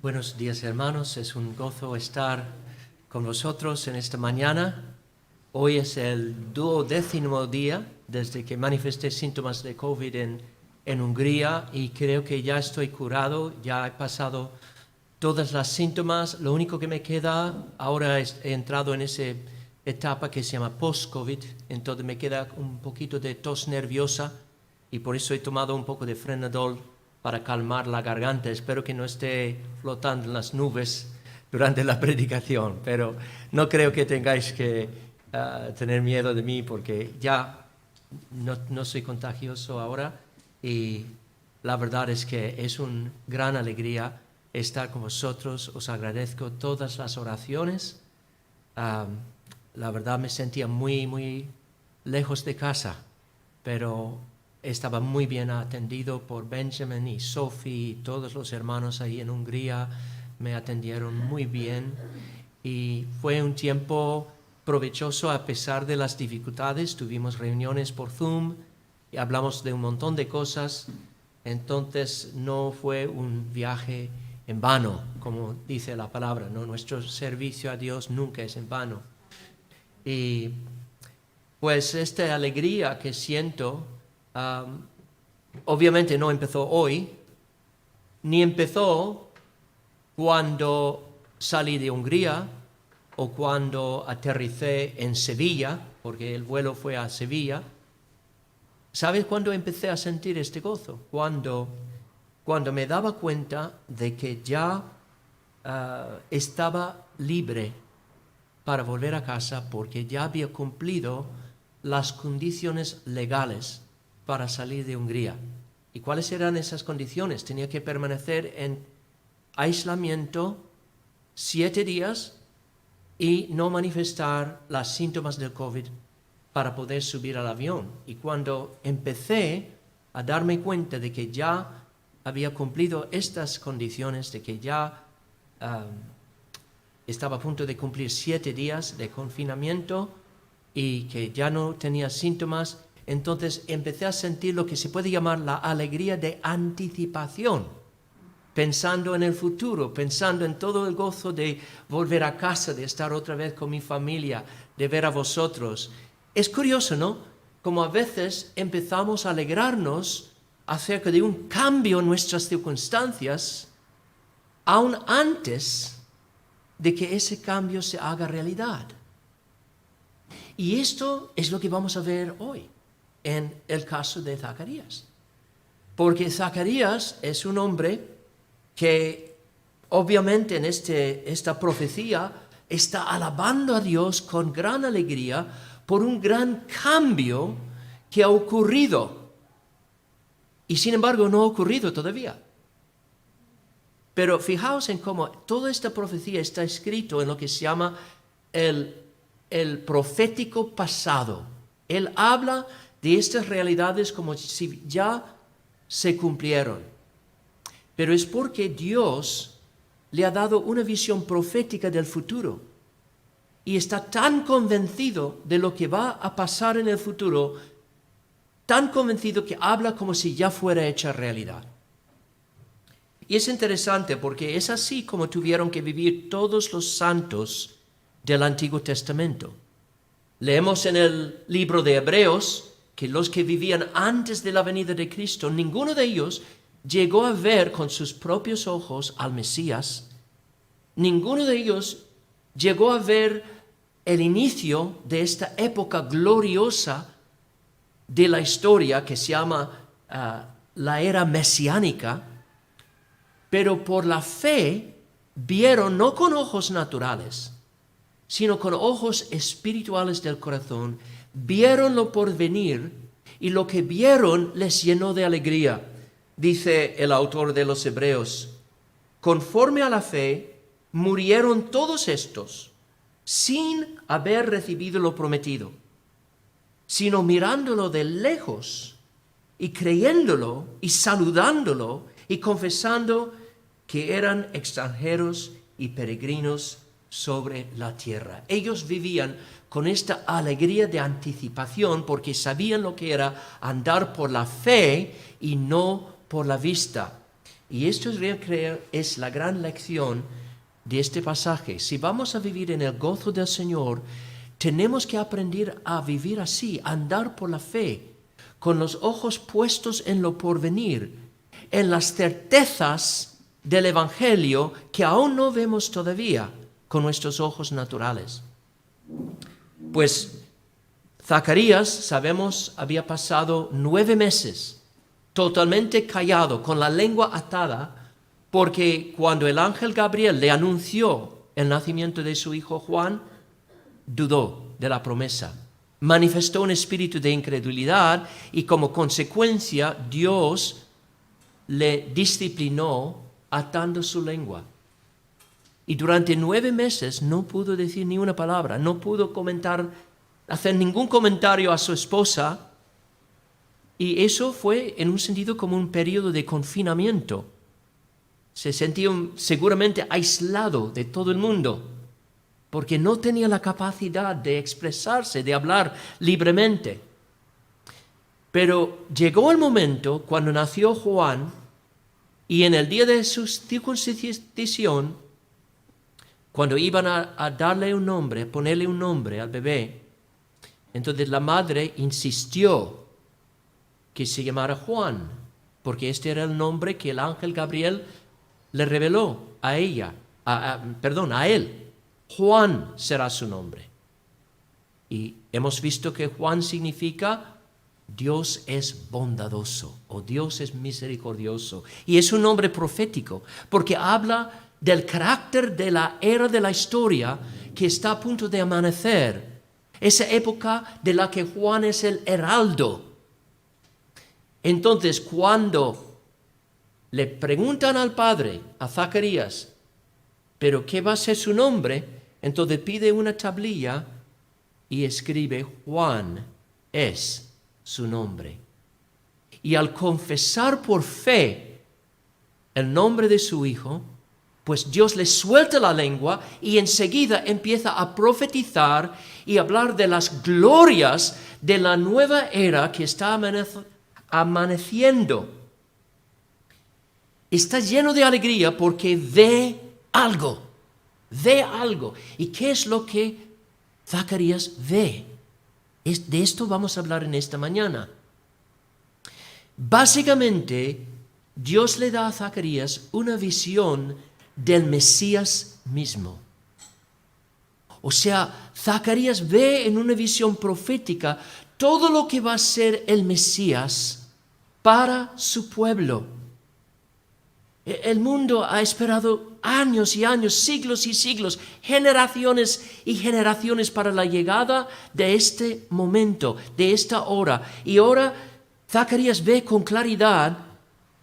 Buenos días, hermanos. Es un gozo estar con vosotros en esta mañana. Hoy es el 12º día desde que manifesté síntomas de COVID en Hungría y creo que ya estoy curado, ya he pasado todas las síntomas. Lo único que me queda, ahora he entrado en esa etapa que se llama post-COVID, entonces me queda un poquito de tos nerviosa y por eso he tomado un poco de Frenadol para calmar la garganta. Espero que no esté flotando en las nubes durante la predicación, pero no creo que tengáis que tener miedo de mí porque ya no soy contagioso ahora y la verdad es que es una gran alegría estar con vosotros. Os agradezco todas las oraciones. La verdad me sentía muy lejos de casa, pero estaba muy bien atendido por Benjamin y Sophie y todos los hermanos ahí en Hungría. Me atendieron muy bien y fue un tiempo provechoso a pesar de las dificultades. Tuvimos reuniones por Zoom y hablamos de un montón de cosas. Entonces no fue un viaje en vano, como dice la palabra, ¿no? Nuestro servicio a Dios nunca es en vano. Y pues esta alegría que siento obviamente no empezó hoy, ni empezó cuando salí de Hungría o cuando aterricé en Sevilla, porque el vuelo fue a Sevilla. ¿Sabes cuándo empecé a sentir este gozo? Cuando me daba cuenta de que ya estaba libre para volver a casa porque ya había cumplido las condiciones legales para salir de Hungría. ¿Y cuáles eran esas condiciones? Tenía que permanecer en aislamiento 7 días y no manifestar los síntomas del COVID para poder subir al avión. Y cuando empecé a darme cuenta de que ya había cumplido estas condiciones, de que ya estaba a punto de cumplir 7 días de confinamiento y que ya no tenía síntomas, entonces empecé a sentir lo que se puede llamar la alegría de anticipación, pensando en el futuro, pensando en todo el gozo de volver a casa, de estar otra vez con mi familia, de ver a vosotros. Es curioso, ¿no? Como a veces empezamos a alegrarnos acerca de un cambio en nuestras circunstancias, aún antes de que ese cambio se haga realidad. Y esto es lo que vamos a ver hoy en el caso de Zacarías. Porque Zacarías es un hombre que obviamente en esta profecía está alabando a Dios con gran alegría por un gran cambio que ha ocurrido. Y sin embargo no ha ocurrido todavía. Pero fijaos en cómo toda esta profecía está escrito en lo que se llama el profético pasado. Él habla de estas realidades como si ya se cumplieron. Pero es porque Dios le ha dado una visión profética del futuro. Y está tan convencido de lo que va a pasar en el futuro, tan convencido que habla como si ya fuera hecha realidad. Y es interesante porque es así como tuvieron que vivir todos los santos del Antiguo Testamento. Leemos en el libro de Hebreos que los que vivían antes de la venida de Cristo, ninguno de ellos llegó a ver con sus propios ojos al Mesías. Ninguno de ellos llegó a ver el inicio de esta época gloriosa de la historia que se llama la era mesiánica, pero por la fe vieron no con ojos naturales, sino con ojos espirituales del corazón, vieron lo por venir y lo que vieron les llenó de alegría. Dice el autor de los Hebreos, conforme a la fe, murieron todos estos sin haber recibido lo prometido, sino mirándolo de lejos y creyéndolo y saludándolo y confesando que eran extranjeros y peregrinos sobre la tierra. Ellos vivían con esta alegría de anticipación porque sabían lo que era andar por la fe y no por la vista. Y esto creo es la gran lección de este pasaje. Si vamos a vivir en el gozo del Señor, tenemos que aprender a vivir así, a andar por la fe, con los ojos puestos en lo porvenir, en las certezas del Evangelio que aún no vemos todavía con nuestros ojos naturales. Pues Zacarías, sabemos, había pasado 9 meses totalmente callado, con la lengua atada, porque cuando el ángel Gabriel le anunció el nacimiento de su hijo Juan, dudó de la promesa, manifestó un espíritu de incredulidad y como consecuencia Dios le disciplinó atando su lengua. Y durante 9 meses no pudo decir ni una palabra, no pudo hacer ningún comentario a su esposa. Y eso fue en un sentido como un periodo de confinamiento. Se sentía seguramente aislado de todo el mundo, porque no tenía la capacidad de expresarse, de hablar libremente. Pero llegó el momento cuando nació Juan, y en el día de su circuncisión, cuando iban a darle un nombre, ponerle un nombre al bebé, entonces la madre insistió que se llamara Juan, porque este era el nombre que el ángel Gabriel le reveló a ella, a él. Juan será su nombre. Y hemos visto que Juan significa Dios es bondadoso o Dios es misericordioso. Y es un nombre profético, porque habla del carácter de la era de la historia que está a punto de amanecer. Esa época de la que Juan es el heraldo. Entonces, cuando le preguntan al padre, a Zacarías, ¿pero qué va a ser su nombre? Entonces pide una tablilla y escribe Juan es su nombre. Y al confesar por fe el nombre de su hijo, pues Dios le suelta la lengua y enseguida empieza a profetizar y hablar de las glorias de la nueva era que está amaneciendo. Está lleno de alegría porque ve algo. ¿Y qué es lo que Zacarías ve? De esto vamos a hablar en esta mañana. Básicamente, Dios le da a Zacarías una visión del Mesías mismo. O sea, Zacarías ve en una visión profética todo lo que va a ser el Mesías para su pueblo. El mundo ha esperado años y años, siglos y siglos, generaciones y generaciones para la llegada de este momento, de esta hora. Y ahora Zacarías ve con claridad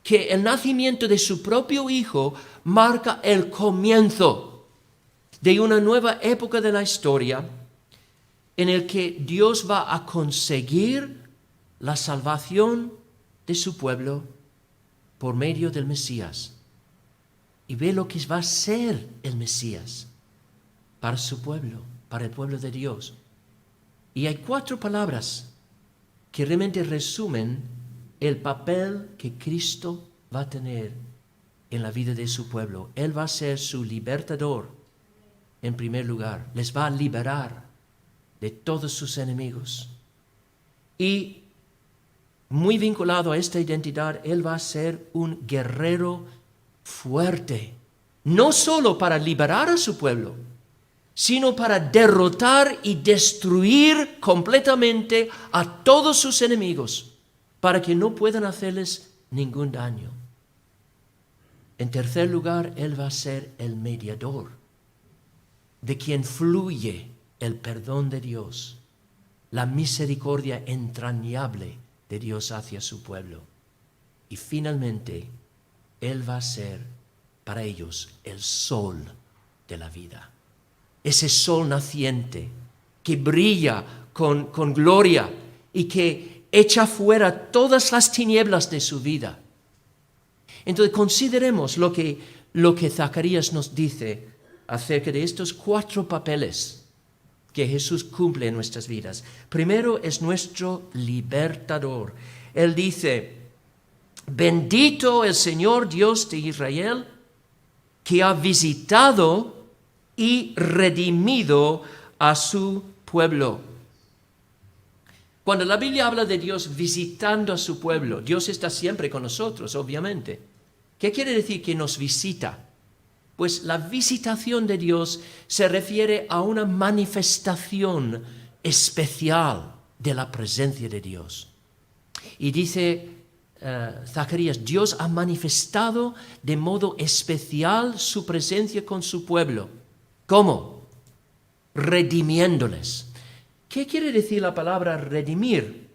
que el nacimiento de su propio hijo marca el comienzo de una nueva época de la historia en el que Dios va a conseguir la salvación de su pueblo por medio del Mesías. Y ve lo que va a ser el Mesías para su pueblo, para el pueblo de Dios. Y hay 4 palabras que realmente resumen el papel que Cristo va a tener en la vida de su pueblo. Él va a ser su libertador, en primer lugar. Les va a liberar de todos sus enemigos. Y muy vinculado a esta identidad, Él va a ser un guerrero fuerte, no solo para liberar a su pueblo, sino para derrotar y destruir completamente a todos sus enemigos, para que no puedan hacerles ningún daño. En tercer lugar, Él va a ser el mediador, de quien fluye el perdón de Dios, la misericordia entrañable de Dios hacia su pueblo. Y finalmente, Él va a ser para ellos el sol de la vida. Ese sol naciente que brilla con gloria y que echa fuera todas las tinieblas de su vida. Entonces consideremos lo que Zacarías nos dice acerca de estos 4 papeles que Jesús cumple en nuestras vidas. Primero es nuestro libertador. Él dice Bendito el Señor Dios de Israel, que ha visitado y redimido a su pueblo. Cuando la Biblia habla de Dios visitando a su pueblo, Dios está siempre con nosotros, obviamente. ¿Qué quiere decir que nos visita? Pues la visitación de Dios se refiere a una manifestación especial de la presencia de Dios. Y dice Zacarías, Dios ha manifestado de modo especial su presencia con su pueblo. ¿Cómo? Redimiéndoles. ¿Qué quiere decir la palabra redimir?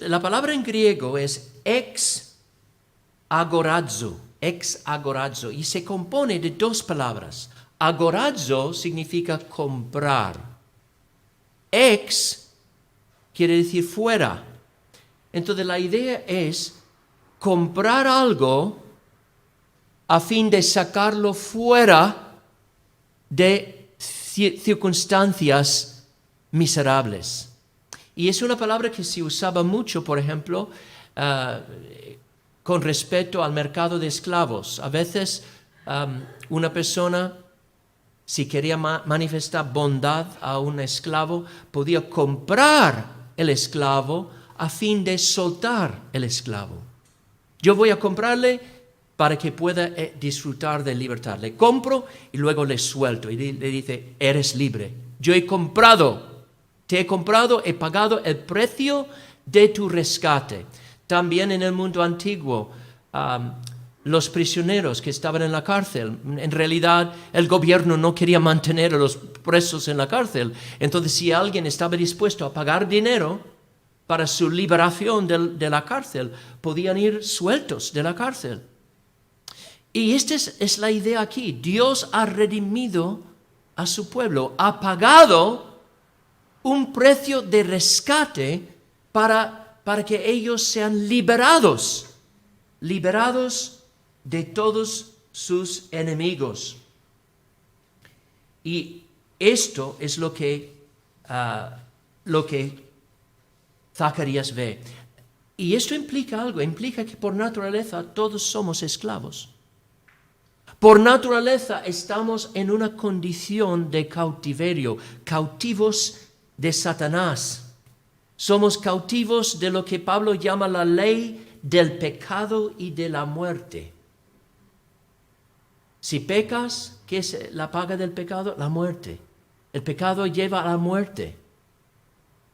La palabra en griego es ex agorazo, y se compone de dos palabras. Agorazo significa comprar. Ex quiere decir fuera. Entonces la idea es comprar algo a fin de sacarlo fuera de circunstancias miserables. Y es una palabra que se usaba mucho, por ejemplo, con respecto al mercado de esclavos. A veces una persona, si quería manifestar bondad a un esclavo, podía comprar el esclavo a fin de soltar el esclavo. Yo voy a comprarle para que pueda disfrutar de libertad. Le compro y luego le suelto y le dice, eres libre. Yo he comprado, te he comprado, he pagado el precio de tu rescate. También en el mundo antiguo, los prisioneros que estaban en la cárcel, en realidad el gobierno no quería mantener a los presos en la cárcel. Entonces, si alguien estaba dispuesto a pagar dinero para su liberación de la cárcel, podían ir sueltos de la cárcel. Y esta es la idea aquí. Dios ha redimido a su pueblo, ha pagado un precio de rescate para que ellos sean liberados de todos sus enemigos. Y esto es lo que Zacarías ve. Y esto implica algo, implica que por naturaleza todos somos esclavos. Por naturaleza estamos en una condición de cautiverio, cautivos de Satanás. Somos cautivos de lo que Pablo llama la ley del pecado y de la muerte. Si pecas, ¿qué es la paga del pecado? La muerte. El pecado lleva a la muerte.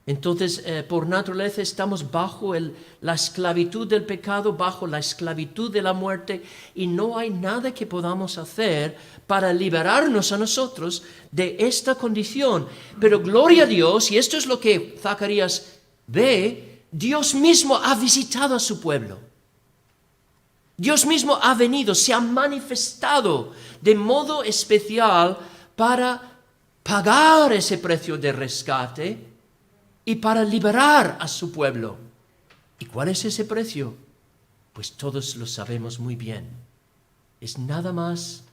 Entonces, por naturaleza estamos bajo la esclavitud del pecado, bajo la esclavitud de la muerte, y no hay nada que podamos hacer para liberarnos a nosotros de esta condición. Pero gloria a Dios, y esto es lo que Zacarías ve, Dios mismo ha visitado a su pueblo. Dios mismo ha venido, se ha manifestado de modo especial para pagar ese precio de rescate y para liberar a su pueblo. ¿Y cuál es ese precio? Pues todos lo sabemos muy bien. Es nada más,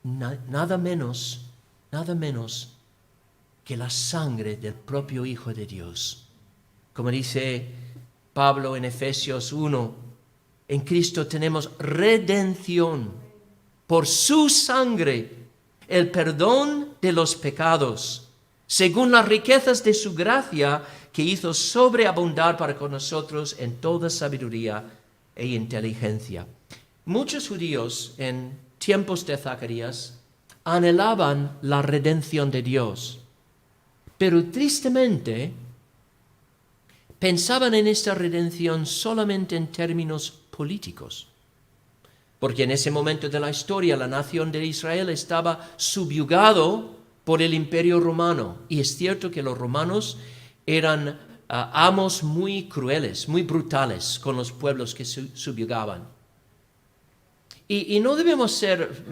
nada menos que la sangre del propio Hijo de Dios. Como dice Pablo en Efesios 1, en Cristo tenemos redención por su sangre, el perdón de los pecados, según las riquezas de su gracia que hizo sobreabundar para con nosotros en toda sabiduría e inteligencia. Muchos judíos en tiempos de Zacarías anhelaban la redención de Dios, pero tristemente pensaban en esta redención solamente en términos políticos, porque en ese momento de la historia la nación de Israel estaba subyugado por el Imperio Romano. Y es cierto que los romanos eran amos muy crueles, muy brutales con los pueblos que subyugaban. Y no debemos ser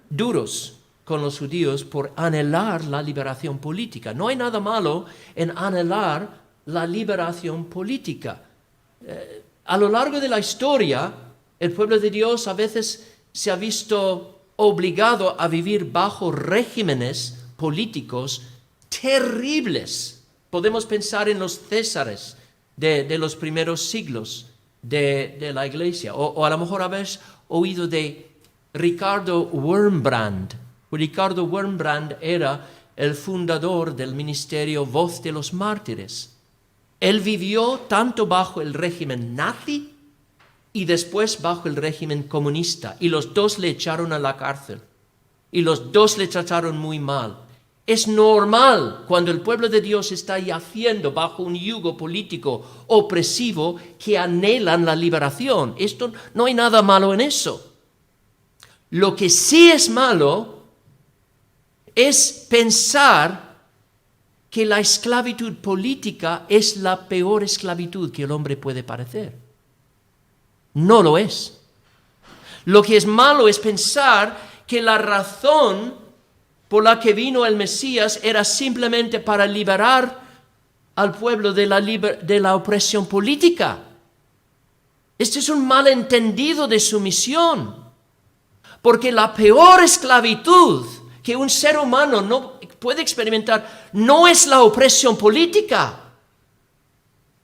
duros con los judíos por anhelar la liberación política. No hay nada malo en anhelar la liberación política. A lo largo de la historia, el pueblo de Dios a veces se ha visto obligado a vivir bajo regímenes políticos terribles. Podemos pensar en los Césares, de los primeros siglos de la iglesia. O a lo mejor habéis oído de Ricardo Wurmbrand. Ricardo Wurmbrand era el fundador del ministerio Voz de los Mártires. Él vivió tanto bajo el régimen nazi y después bajo el régimen comunista. Y los dos le echaron a la cárcel. Y los dos le trataron muy mal. Es normal cuando el pueblo de Dios está yaciendo bajo un yugo político opresivo que anhelan la liberación. Esto no hay nada malo en eso. Lo que sí es malo es pensar que la esclavitud política es la peor esclavitud que el hombre puede padecer. No lo es. Lo que es malo es pensar que la razón por la que vino el Mesías era simplemente para liberar al pueblo de la opresión política. Este es un malentendido de su misión, porque la peor esclavitud que un ser humano no puede experimentar no es la opresión política.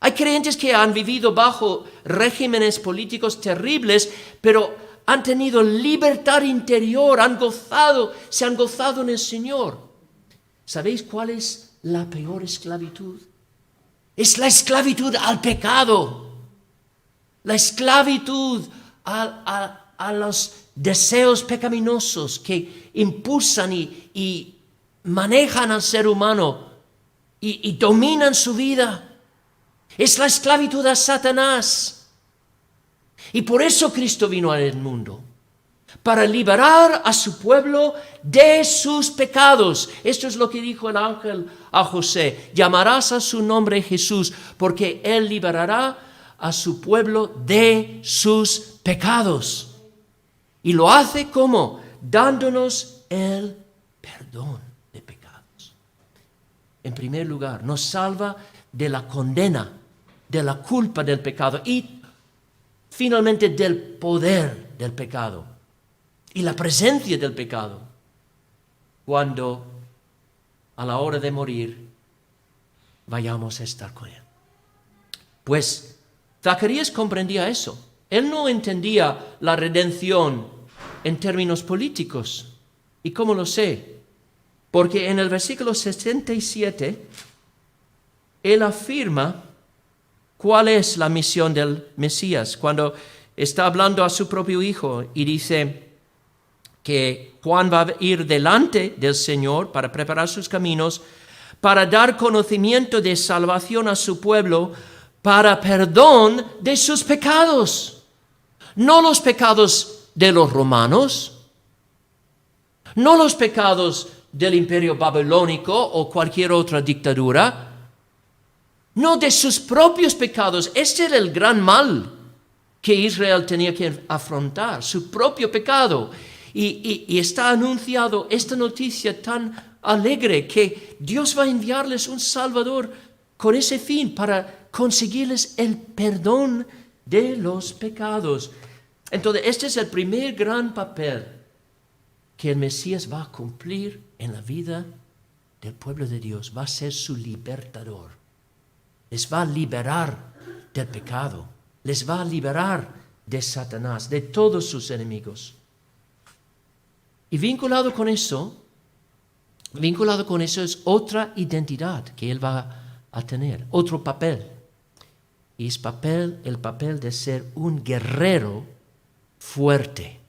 Hay creyentes que han vivido bajo regímenes políticos terribles, pero han tenido libertad interior, se han gozado en el Señor. ¿Sabéis cuál es la peor esclavitud? Es la esclavitud al pecado, la esclavitud a los deseos pecaminosos que impulsan y manejan al ser humano y dominan su vida. Es la esclavitud a Satanás. Y por eso Cristo vino al mundo, para liberar a su pueblo de sus pecados. Esto es lo que dijo el ángel a José: llamarás a su nombre Jesús, porque él liberará a su pueblo de sus pecados. Y lo hace ¿cómo? Dándonos el perdón de pecados. En primer lugar, nos salva de la condena, de la culpa del pecado y finalmente del poder del pecado y la presencia del pecado cuando a la hora de morir vayamos a estar con Él. Pues Zacarías comprendía eso. Él no entendía la redención en términos políticos. ¿Y cómo lo sé? Porque en el versículo 67 él afirma cuál es la misión del Mesías, cuando está hablando a su propio hijo y dice que Juan va a ir delante del Señor para preparar sus caminos, para dar conocimiento de salvación a su pueblo, para perdón de sus pecados. No los pecados de los romanos, no los pecados del imperio babilónico o cualquier otra dictadura, no de sus propios pecados. Este era el gran mal que Israel tenía que afrontar, su propio pecado. Y está anunciado esta noticia tan alegre que Dios va a enviarles un Salvador con ese fin, para conseguirles el perdón de los pecados. Entonces, este es el primer gran papel que el Mesías va a cumplir en la vida del pueblo de Dios. Va a ser su libertador. Les va a liberar del pecado. Les va a liberar de Satanás, de todos sus enemigos. Y vinculado con eso es otra identidad que él va a tener, otro papel. Y es el papel de ser un guerrero fuerte.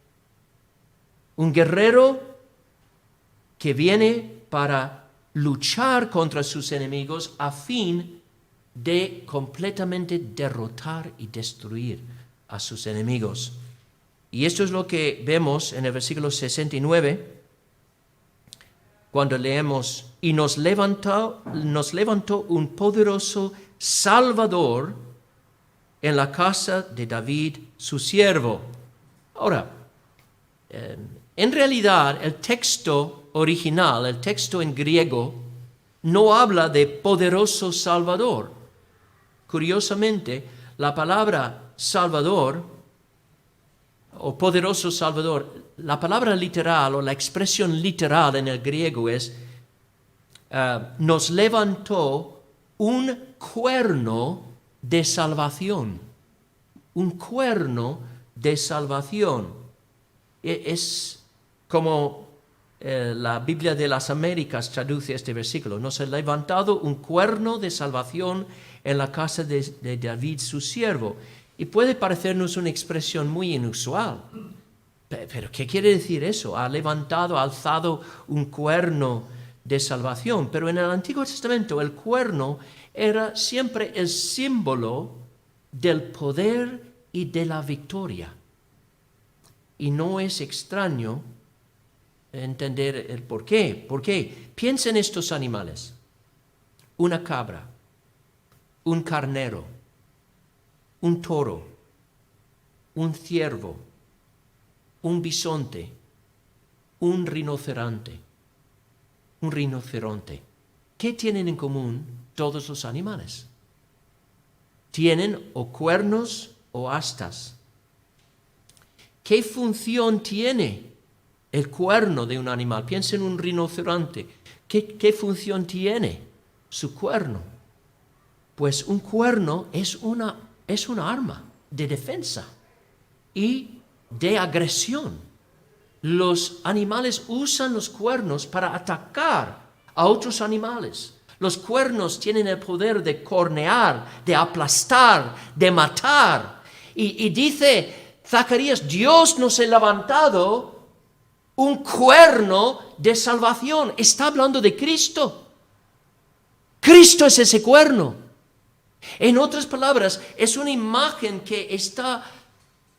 Un guerrero que viene para luchar contra sus enemigos a fin de completamente derrotar y destruir a sus enemigos. Y esto es lo que vemos en el versículo 69, cuando leemos: y nos levantó un poderoso Salvador en la casa de David, su siervo. Ahora, en realidad el texto original, el texto en griego, no habla de poderoso Salvador. Curiosamente, la palabra Salvador o poderoso Salvador, la palabra literal o la expresión literal en el griego es nos levantó un cuerno de salvación. Un cuerno de salvación. Es como la Biblia de las Américas traduce este versículo. Nos ha levantado un cuerno de salvación en la casa de David, su siervo. Y puede parecernos una expresión muy inusual. Pero ¿qué quiere decir eso? Ha levantado, ha alzado un cuerno de salvación. Pero en el Antiguo Testamento el cuerno era siempre el símbolo del poder y de la victoria. Y no es extraño entender el por qué. ¿Por qué? Piensa en estos animales. Una cabra, un carnero, un toro, un ciervo, un bisonte, un rinoceronte. ¿Qué tienen en común todos los animales? Tienen o cuernos o astas. ¿Qué función tiene el cuerno de un animal? Piensa en un rinoceronte. ¿Qué función tiene su cuerno? Pues un cuerno es una arma de defensa y de agresión. Los animales usan los cuernos para atacar a otros animales. Los cuernos tienen el poder de cornear, de aplastar, de matar. Y dice Zacarías, Dios nos ha levantado un cuerno de salvación. Está hablando de Cristo. Cristo es ese cuerno. En otras palabras, es una imagen que está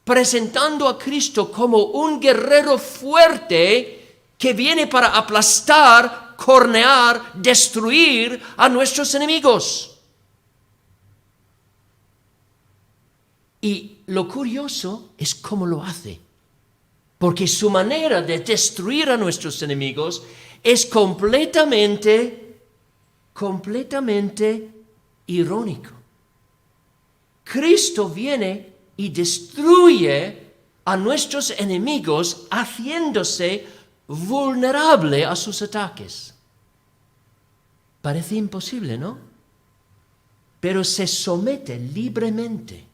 presentando a Cristo como un guerrero fuerte que viene para aplastar, cornear, destruir a nuestros enemigos. Y lo curioso es cómo lo hace, porque su manera de destruir a nuestros enemigos es completamente irónico. Cristo viene y destruye a nuestros enemigos haciéndose vulnerable a sus ataques. Parece imposible, ¿no? Pero se somete libremente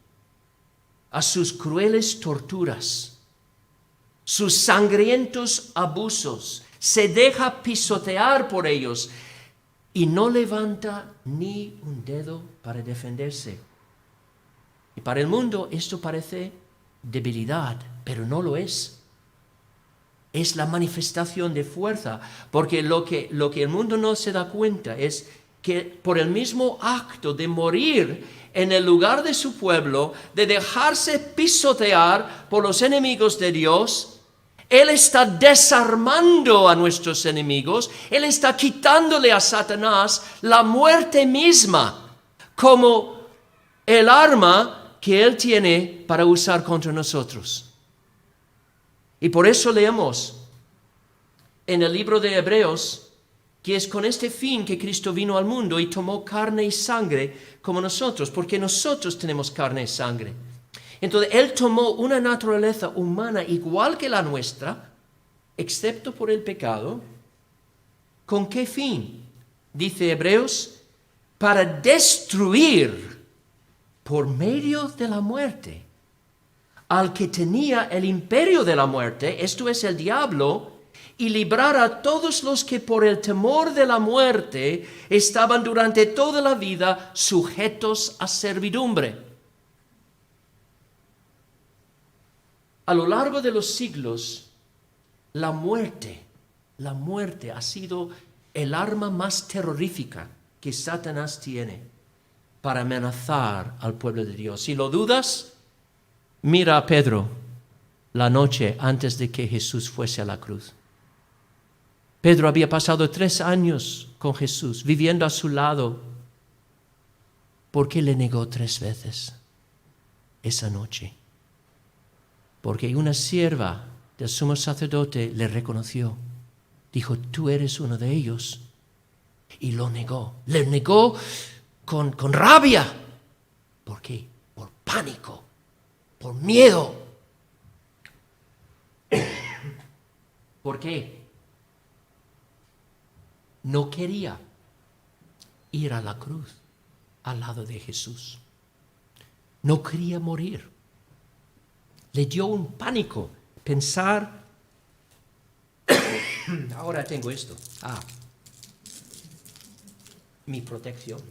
a sus crueles torturas, sus sangrientos abusos, se deja pisotear por ellos y no levanta ni un dedo para defenderse. Y para el mundo esto parece debilidad, pero no lo es. Es la manifestación de fuerza, porque lo que el mundo no se da cuenta es que por el mismo acto de morir en el lugar de su pueblo, de dejarse pisotear por los enemigos de Dios, Él está desarmando a nuestros enemigos, Él está quitándole a Satanás la muerte misma como el arma que Él tiene para usar contra nosotros. Y por eso leemos en el libro de Hebreos que es con este fin que Cristo vino al mundo y tomó carne y sangre como nosotros, porque nosotros tenemos carne y sangre. Entonces, Él tomó una naturaleza humana igual que la nuestra, excepto por el pecado. ¿Con qué fin? Dice Hebreos, para destruir por medio de la muerte al que tenía el imperio de la muerte, esto es el diablo, y librar a todos los que por el temor de la muerte estaban durante toda la vida sujetos a servidumbre. A lo largo de los siglos, la muerte ha sido el arma más terrorífica que Satanás tiene para amenazar al pueblo de Dios. Si lo dudas, mira a Pedro la noche antes de que Jesús fuese a la cruz. Pedro había pasado 3 años con Jesús, viviendo a su lado. ¿Por qué le negó 3 veces esa noche? Porque una sierva del sumo sacerdote le reconoció. Dijo, tú eres uno de ellos. Y lo negó. Le negó con rabia. ¿Por qué? Por pánico, por miedo. ¿Por qué? No quería ir a la cruz al lado de Jesús. No quería morir. Le dio un pánico pensar, ahora tengo esto. Mi protección.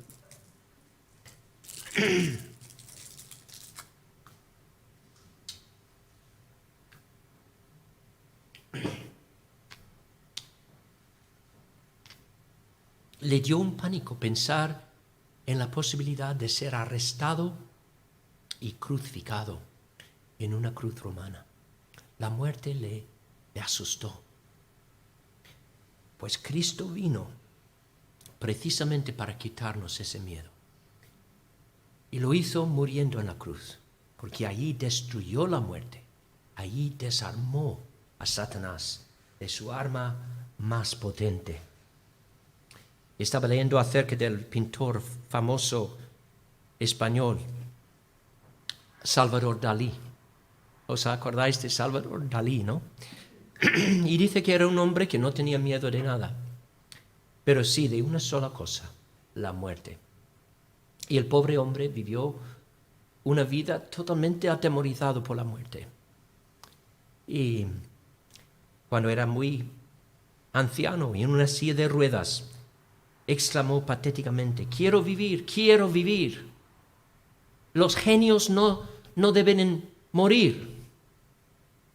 Le dio un pánico pensar en la posibilidad de ser arrestado y crucificado en una cruz romana. La muerte le asustó. Pues Cristo vino precisamente para quitarnos ese miedo. Y lo hizo muriendo en la cruz, porque allí destruyó la muerte, allí desarmó a Satanás de su arma más potente. Estaba leyendo acerca del pintor famoso español, Salvador Dalí. ¿Os acordáis de Salvador Dalí, no? Y dice que era un hombre que no tenía miedo de nada, pero sí de una sola cosa, la muerte. Y el pobre hombre vivió una vida totalmente atemorizado por la muerte. Y cuando era muy anciano y en una silla de ruedas, exclamó patéticamente: quiero vivir, quiero vivir. Los genios no deben morir.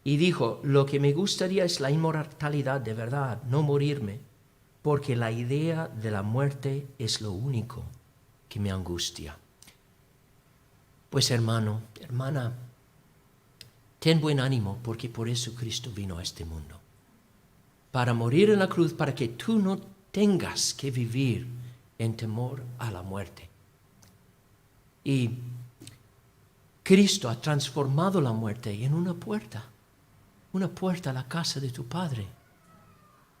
Y dijo: lo que me gustaría es la inmortalidad de verdad, no morirme, porque la idea de la muerte es lo único que me angustia. Pues hermano, hermana, ten buen ánimo, porque por eso Cristo vino a este mundo. Para morir en la cruz, para que tú no tengas que vivir en temor a la muerte. Y Cristo ha transformado la muerte en una puerta a la casa de tu Padre.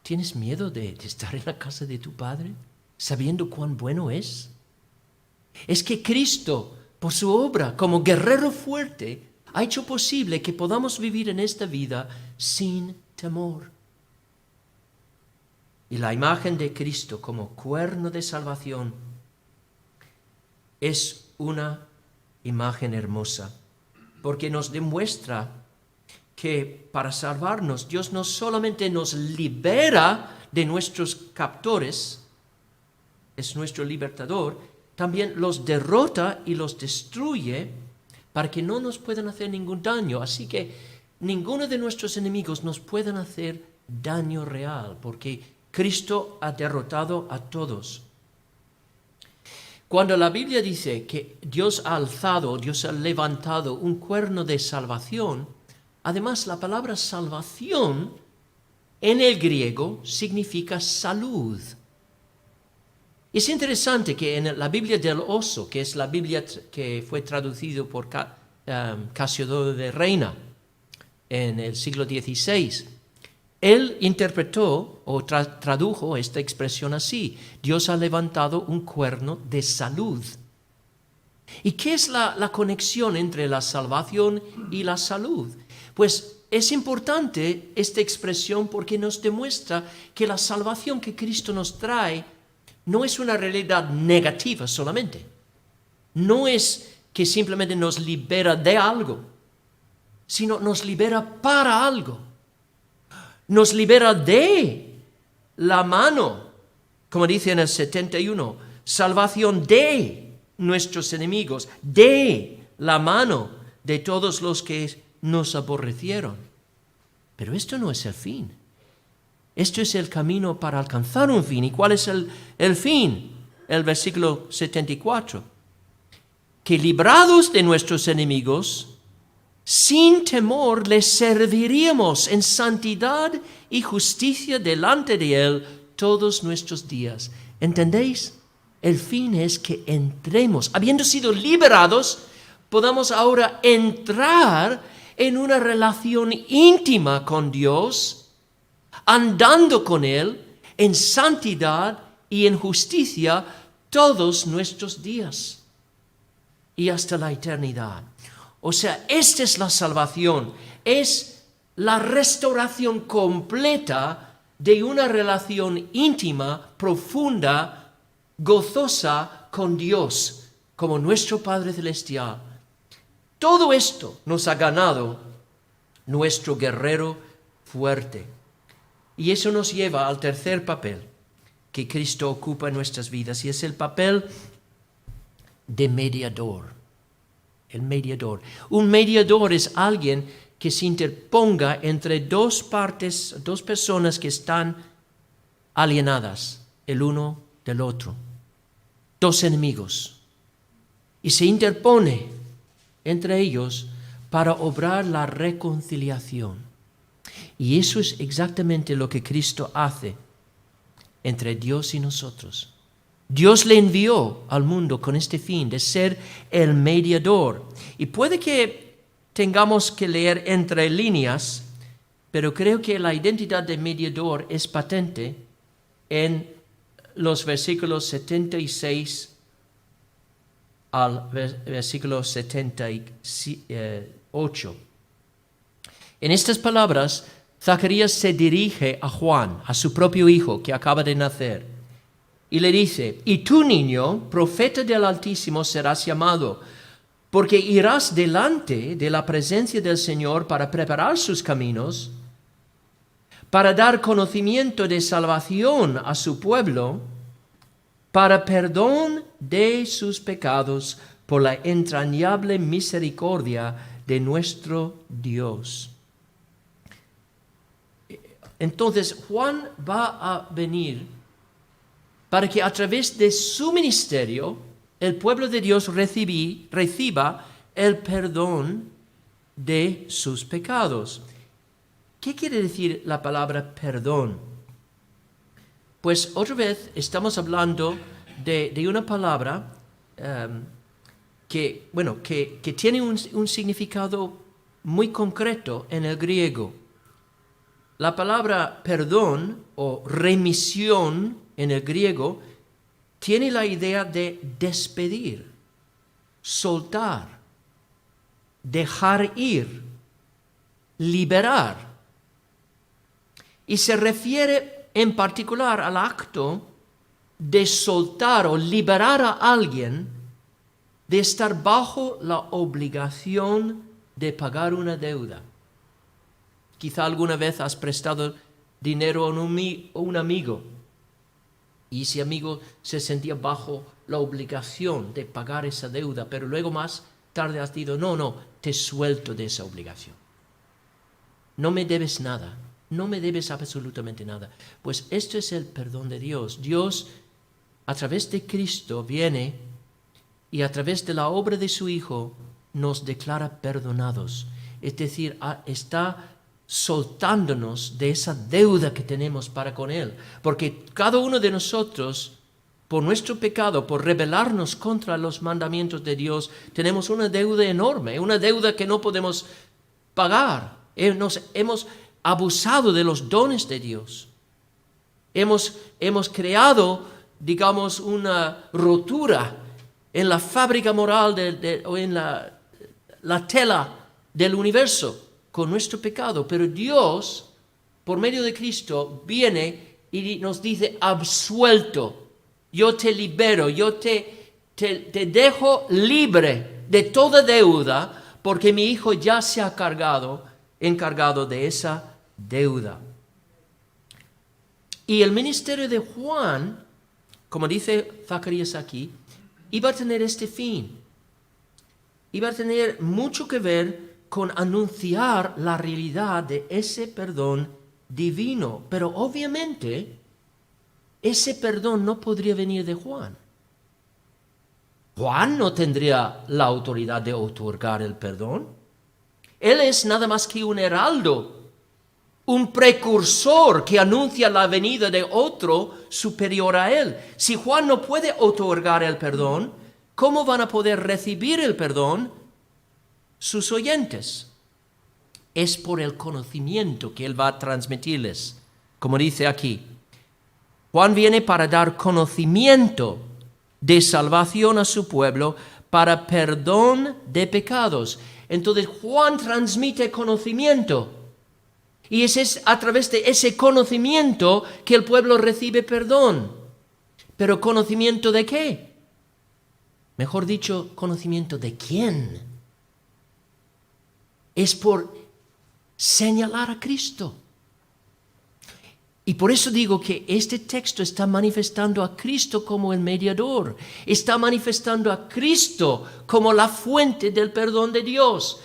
¿Tienes miedo de estar en la casa de tu Padre, sabiendo cuán bueno es? Es que Cristo, por su obra como guerrero fuerte, ha hecho posible que podamos vivir en esta vida sin temor. Y la imagen de Cristo como cuerno de salvación es una imagen hermosa, porque nos demuestra que para salvarnos Dios no solamente nos libera de nuestros captores, es nuestro libertador, también los derrota y los destruye para que no nos puedan hacer ningún daño. Así que ninguno de nuestros enemigos nos pueden hacer daño real, porque Cristo ha derrotado a todos. Cuando la Biblia dice que Dios ha levantado un cuerno de salvación, además la palabra salvación en el griego significa salud. Es interesante que en la Biblia del Oso, que es la Biblia que fue traducido por Casiodoro de Reina en el siglo XVI, él interpretó o tradujo esta expresión así: Dios ha levantado un cuerno de salud. ¿Y qué es la conexión entre la salvación y la salud? Pues es importante esta expresión porque nos demuestra que la salvación que Cristo nos trae no es una realidad negativa solamente. No es que simplemente nos libera de algo, sino nos libera para algo. Nos libera de la mano, como dice en el 71, salvación de nuestros enemigos, de la mano de todos los que nos aborrecieron. Pero esto no es el fin. Esto es el camino para alcanzar un fin. ¿Y cuál es el fin? El versículo 74. Que librados de nuestros enemigos, sin temor les serviríamos en santidad y justicia delante de Él todos nuestros días. ¿Entendéis? El fin es que entremos, habiendo sido liberados, podamos ahora entrar en una relación íntima con Dios, andando con Él en santidad y en justicia todos nuestros días y hasta la eternidad. O sea, esta es la salvación, es la restauración completa de una relación íntima, profunda, gozosa con Dios, como nuestro Padre Celestial. Todo esto nos ha ganado nuestro guerrero fuerte. Y eso nos lleva al tercer papel que Cristo ocupa en nuestras vidas, y es el papel de mediador. El mediador. Un mediador es alguien que se interponga entre dos personas que están alienadas el uno del otro, dos enemigos, y se interpone entre ellos para obrar la reconciliación. Y eso es exactamente lo que Cristo hace entre Dios y nosotros. Dios le envió al mundo con este fin de ser el mediador. Y puede que tengamos que leer entre líneas, pero creo que la identidad de mediador es patente en los versículos 76 al versículo 78. En estas palabras, Zacarías se dirige a Juan, a su propio hijo que acaba de nacer, y le dice: y tú, niño, profeta del Altísimo serás llamado, porque irás delante de la presencia del Señor para preparar sus caminos, para dar conocimiento de salvación a su pueblo, para perdón de sus pecados, por la entrañable misericordia de nuestro Dios. Entonces Juan va a venir para que a través de su ministerio el pueblo de Dios reciba el perdón de sus pecados. ¿Qué quiere decir la palabra perdón? Pues otra vez estamos hablando de una palabra que tiene un significado muy concreto en el griego. La palabra perdón o remisión en el griego tiene la idea de despedir, soltar, dejar ir, liberar. Y se refiere en particular al acto de soltar o liberar a alguien de estar bajo la obligación de pagar una deuda. Quizá alguna vez has prestado dinero a un amigo y ese amigo se sentía bajo la obligación de pagar esa deuda, pero luego más tarde has dicho: no, te suelto de esa obligación. No me debes nada, no me debes absolutamente nada. Pues esto es el perdón de Dios. Dios, a través de Cristo, viene y a través de la obra de su Hijo nos declara perdonados. Es decir, está soltándonos de esa deuda que tenemos para con Él. Porque cada uno de nosotros, por nuestro pecado, por rebelarnos contra los mandamientos de Dios, tenemos una deuda enorme, una deuda que no podemos pagar. Hemos abusado de los dones de Dios. Hemos creado, digamos, una rotura en la fábrica moral o en la tela del universo con nuestro pecado, pero Dios, por medio de Cristo, viene y nos dice: absuelto, yo te libero, yo te dejo libre de toda deuda, porque mi Hijo ya se ha encargado de esa deuda. Y el ministerio de Juan, como dice Zacarías aquí, iba a tener este fin. Iba a tener mucho que ver con anunciar la realidad de ese perdón divino. Pero obviamente ese perdón no podría venir de Juan. Juan no tendría la autoridad de otorgar el perdón. Él es nada más que un heraldo, un precursor que anuncia la venida de otro superior a él. Si Juan no puede otorgar el perdón, ¿cómo van a poder recibir el perdón sus oyentes? Es por el conocimiento que Él va a transmitirles. Como dice aquí, Juan viene para dar conocimiento de salvación a su pueblo, para perdón de pecados. Entonces Juan transmite conocimiento. Y es a través de ese conocimiento que el pueblo recibe perdón. ¿Pero conocimiento de qué? Mejor dicho, conocimiento de quién. es por señalar a Cristo. Y por eso digo que este texto está manifestando a Cristo como el mediador. Está manifestando a Cristo como la fuente del perdón de Dios.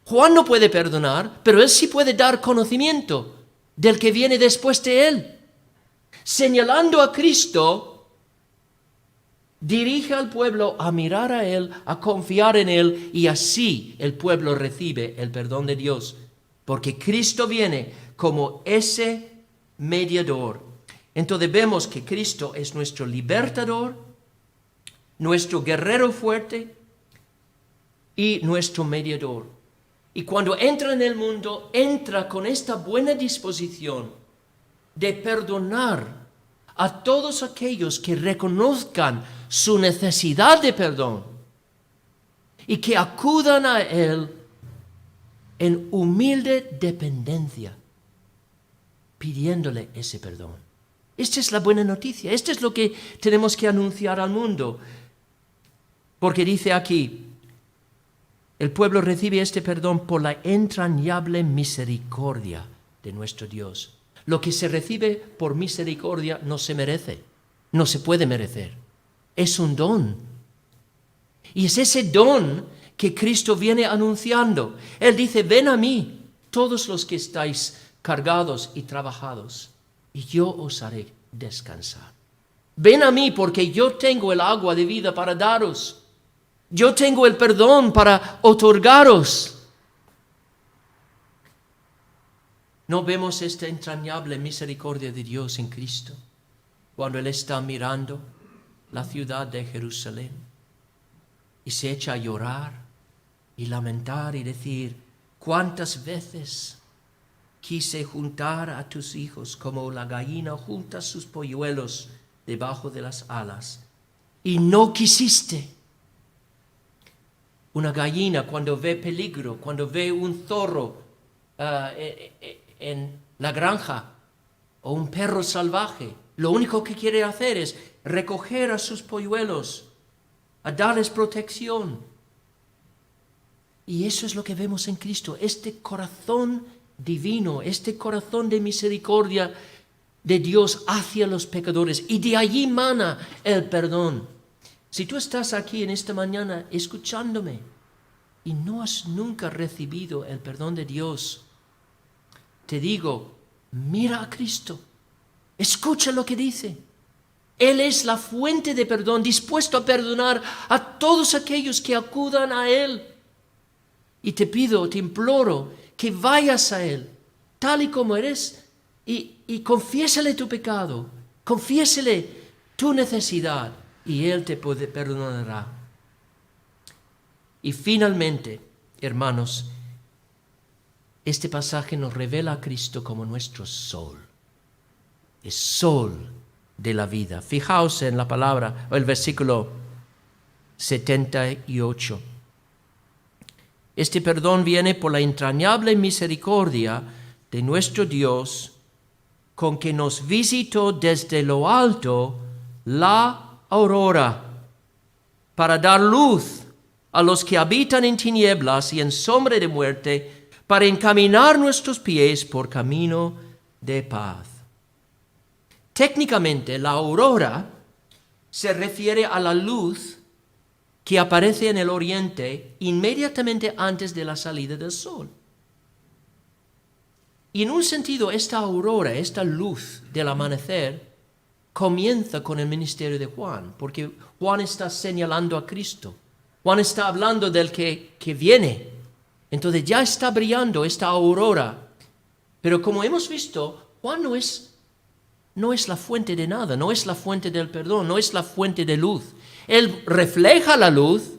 Juan no puede perdonar, pero él sí puede dar conocimiento del que viene después de él. Señalando a Cristo, dirige al pueblo a mirar a él, a confiar en él, y así el pueblo recibe el perdón de Dios. Porque Cristo viene como ese mediador. Entonces vemos que Cristo es nuestro libertador, nuestro guerrero fuerte y nuestro mediador. Y cuando entra en el mundo, entra con esta buena disposición de perdonar a todos aquellos que reconozcan su necesidad de perdón y que acudan a Él en humilde dependencia, pidiéndole ese perdón. Esta es la buena noticia. Esto es lo que tenemos que anunciar al mundo. Porque dice aquí, el pueblo recibe este perdón por la entrañable misericordia de nuestro Dios. Lo que se recibe por misericordia no se merece, no se puede merecer. Es un don. Y es ese don que Cristo viene anunciando. Él dice, ven a mí, todos los que estáis cargados y trabajados, y yo os haré descansar. Ven a mí porque yo tengo el agua de vida para daros. Yo tengo el perdón para otorgaros. ¿No vemos esta entrañable misericordia de Dios en Cristo cuando Él está mirando la ciudad de Jerusalén y se echa a llorar y lamentar y decir, cuántas veces quise juntar a tus hijos como la gallina junta sus polluelos debajo de las alas, y no quisiste? Una gallina cuando ve peligro, cuando ve un zorro en la granja o un perro salvaje, lo único que quiere hacer es recoger a sus polluelos, a darles protección. Y eso es lo que vemos en Cristo, este corazón divino, este corazón de misericordia de Dios hacia los pecadores, y de allí mana el perdón. Si tú estás aquí en esta mañana escuchándome y no has nunca recibido el perdón de Dios, te digo, mira a Cristo, escucha lo que dice. Él es la fuente de perdón, dispuesto a perdonar a todos aquellos que acudan a Él. Y te pido, te imploro, que vayas a Él, tal y como eres, y confiésale tu pecado, confiésale tu necesidad, y Él te perdonará. Y finalmente, hermanos, este pasaje nos revela a Cristo como nuestro sol, el sol de la vida. Fijaos en la palabra, o el versículo 78. Este perdón viene por la entrañable misericordia de nuestro Dios, con que nos visitó desde lo alto la aurora, para dar luz a los que habitan en tinieblas y en sombra de muerte, para encaminar nuestros pies por camino de paz. Técnicamente, la aurora se refiere a la luz que aparece en el oriente inmediatamente antes de la salida del sol. Y en un sentido, esta aurora, esta luz del amanecer, comienza con el ministerio de Juan, porque Juan está señalando a Cristo. Juan está hablando del que viene. Entonces ya está brillando esta aurora. Pero como hemos visto, Juan no es la fuente de nada, no es la fuente del perdón, no es la fuente de luz. Él refleja la luz,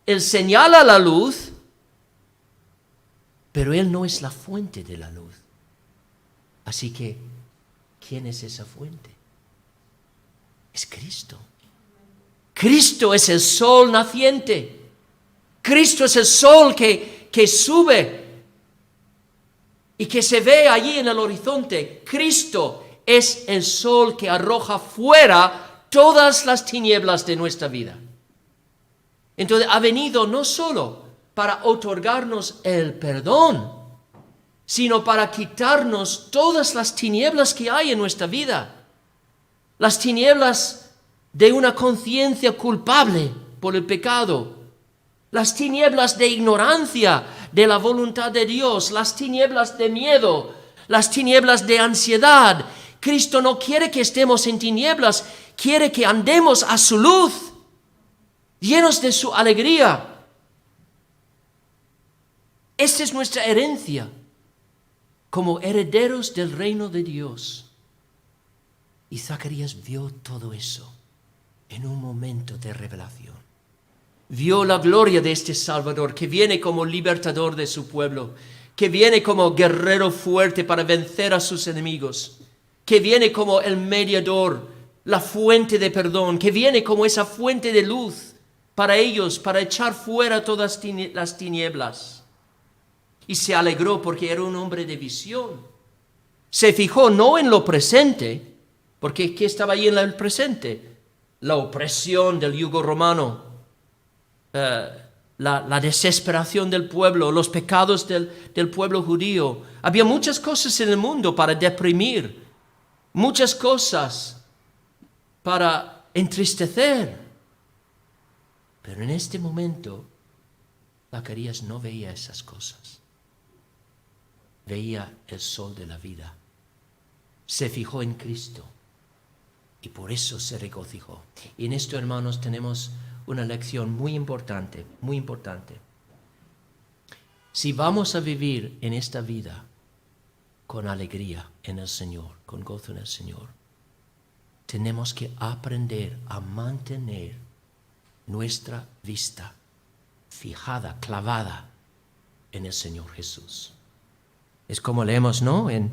Él señala la luz, pero Él no es la fuente de la luz. Así que, ¿quién es esa fuente? Es Cristo. Cristo es el sol naciente. Cristo es el sol que sube y que se ve allí en el horizonte. Cristo es el sol que arroja fuera todas las tinieblas de nuestra vida. Entonces ha venido no solo para otorgarnos el perdón, sino para quitarnos todas las tinieblas que hay en nuestra vida. Las tinieblas de una conciencia culpable por el pecado, las tinieblas de ignorancia de la voluntad de Dios, las tinieblas de miedo, las tinieblas de ansiedad. Cristo no quiere que estemos en tinieblas, quiere que andemos a su luz, llenos de su alegría. Esta es nuestra herencia como herederos del reino de Dios. Y Zacarías vio todo eso en un momento de revelación. Vio la gloria de este Salvador que viene como libertador de su pueblo, que viene como guerrero fuerte para vencer a sus enemigos, que viene como el mediador, la fuente de perdón, que viene como esa fuente de luz para ellos, para echar fuera todas las tinieblas. Y se alegró porque era un hombre de visión. Se fijó no en lo presente, porque ¿qué estaba ahí en el presente? La opresión del yugo romano, la desesperación del pueblo, los pecados del pueblo judío. Había muchas cosas en el mundo para deprimir, muchas cosas para entristecer. Pero en este momento, Zacarías no veía esas cosas. Veía el sol de la vida. Se fijó en Cristo y por eso se regocijó. Y en esto, hermanos, tenemos una lección muy importante, muy importante. Si vamos a vivir en esta vida con alegría en el Señor, con gozo en el Señor, tenemos que aprender a mantener nuestra vista fijada, clavada en el Señor Jesús. Es como leemos, ¿no? En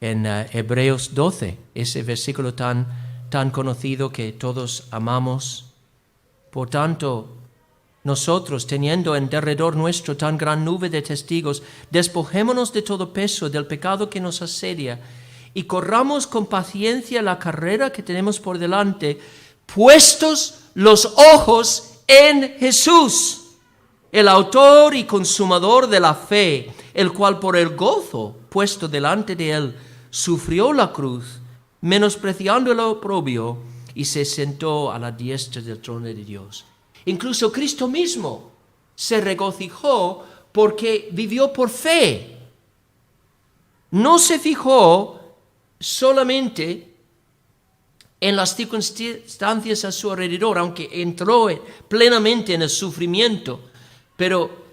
Hebreos 12, ese versículo tan conocido que todos amamos. Por tanto, nosotros, teniendo en derredor nuestro tan gran nube de testigos, despojémonos de todo peso del pecado que nos asedia y corramos con paciencia la carrera que tenemos por delante, puestos los ojos en Jesús, el autor y consumador de la fe, el cual por el gozo puesto delante de él sufrió la cruz, menospreciando el oprobio, y se sentó a la diestra del trono de Dios. Incluso Cristo mismo se regocijó porque vivió por fe. No se fijó solamente en las circunstancias a su alrededor, aunque entró plenamente en el sufrimiento, pero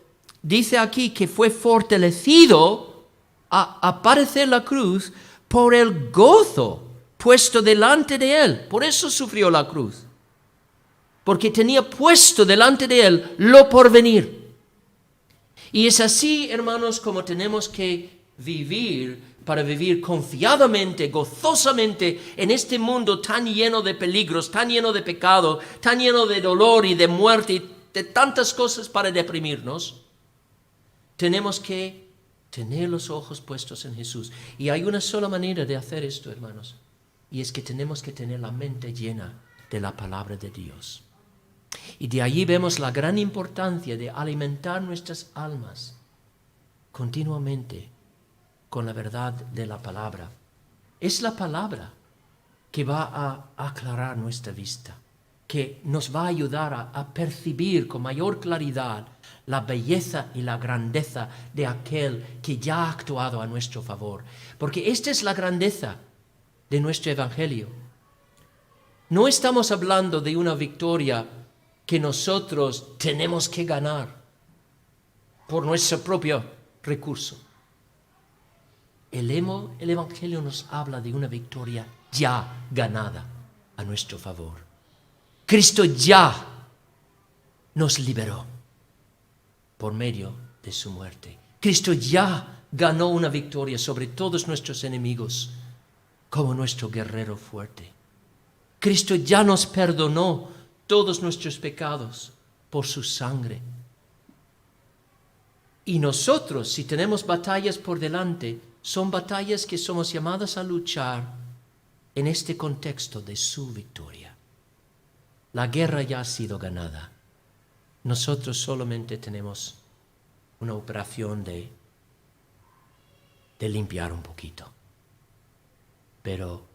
dice aquí que fue fortalecido a padecer la cruz por el gozo puesto delante de él. Por eso sufrió la cruz, porque tenía puesto delante de él lo porvenir. Y es así, hermanos, como tenemos que vivir, para vivir confiadamente, gozosamente en este mundo tan lleno de peligros, tan lleno de pecado, tan lleno de dolor y de muerte y de tantas cosas para deprimirnos. Tenemos que tener los ojos puestos en Jesús. Y hay una sola manera de hacer esto, hermanos, y es que tenemos que tener la mente llena de la palabra de Dios. Y de allí vemos la gran importancia de alimentar nuestras almas continuamente con la verdad de la palabra. Es la palabra que va a aclarar nuestra vista, que nos va a ayudar a percibir con mayor claridad la belleza y la grandeza de aquel que ya ha actuado a nuestro favor. Porque esta es la grandeza de nuestro evangelio. No estamos hablando de una victoria que nosotros tenemos que ganar por nuestro propio recurso. El evangelio nos habla de una victoria ya ganada a nuestro favor. Cristo ya nos liberó por medio de su muerte. Cristo ya ganó una victoria sobre todos nuestros enemigos como nuestro guerrero fuerte. Cristo ya nos perdonó todos nuestros pecados por su sangre. Y nosotros, si tenemos batallas por delante, son batallas que somos llamados a luchar en este contexto de su victoria. La guerra ya ha sido ganada. Nosotros solamente tenemos una operación de limpiar un poquito. Pero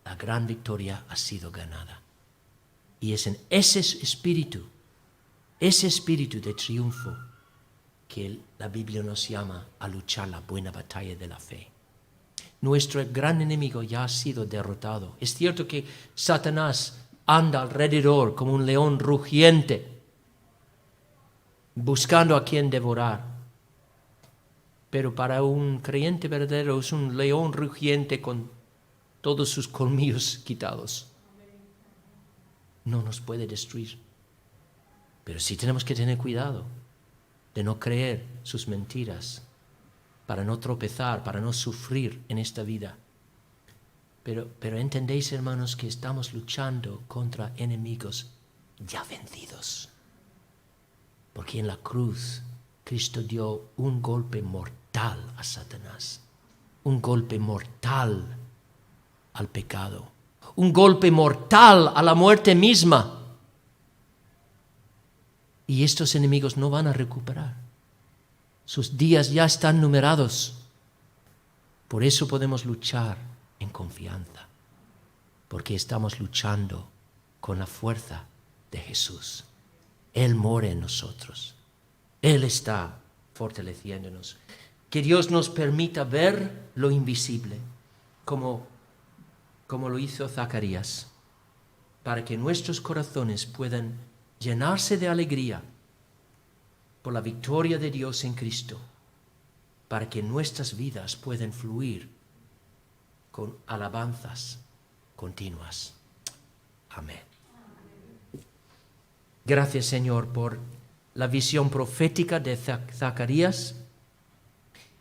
la gran victoria ha sido ganada. Y es en ese espíritu de triunfo, que la Biblia nos llama a luchar la buena batalla de la fe. Nuestro gran enemigo ya ha sido derrotado. Es cierto que Satanás anda alrededor como un león rugiente, buscando a quien devorar. Pero para un creyente verdadero es un león rugiente con todos sus colmillos quitados. No nos puede destruir. Pero sí tenemos que tener cuidado de no creer sus mentiras, para no tropezar, para no sufrir en esta vida. Pero entendéis, hermanos, que estamos luchando contra enemigos ya vencidos. Porque en la cruz Cristo dio un golpe mortal a Satanás, un golpe mortal al pecado, un golpe mortal a la muerte misma. Y estos enemigos no van a recuperar. Sus días ya están numerados. Por eso podemos luchar en confianza, porque estamos luchando con la fuerza de Jesús. Él mora en nosotros. Él está fortaleciéndonos. Que Dios nos permita ver lo invisible, como lo hizo Zacarías, para que nuestros corazones puedan llenarse de alegría por la victoria de Dios en Cristo, para que nuestras vidas puedan fluir con alabanzas continuas. Amén. Gracias, Señor, por la visión profética de Zacarías.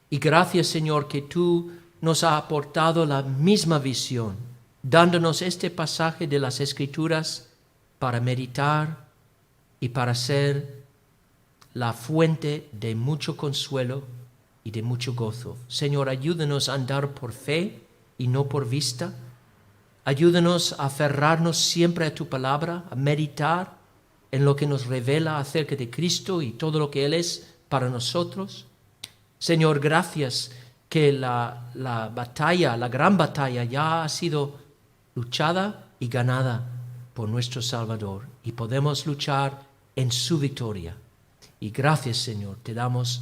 Y gracias, Señor, que tú nos has aportado la misma visión, dándonos este pasaje de las Escrituras para meditar y para ser la fuente de mucho consuelo y de mucho gozo. Señor, ayúdanos a andar por fe y no por vista. Ayúdanos a aferrarnos siempre a tu palabra, a meditar en lo que nos revela acerca de Cristo y todo lo que Él es para nosotros. Señor, gracias que la batalla, la gran batalla, ya ha sido luchada y ganada por nuestro Salvador, y podemos luchar en su victoria. Y gracias, Señor, te damos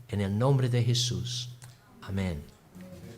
en el nombre de Jesús. Amén.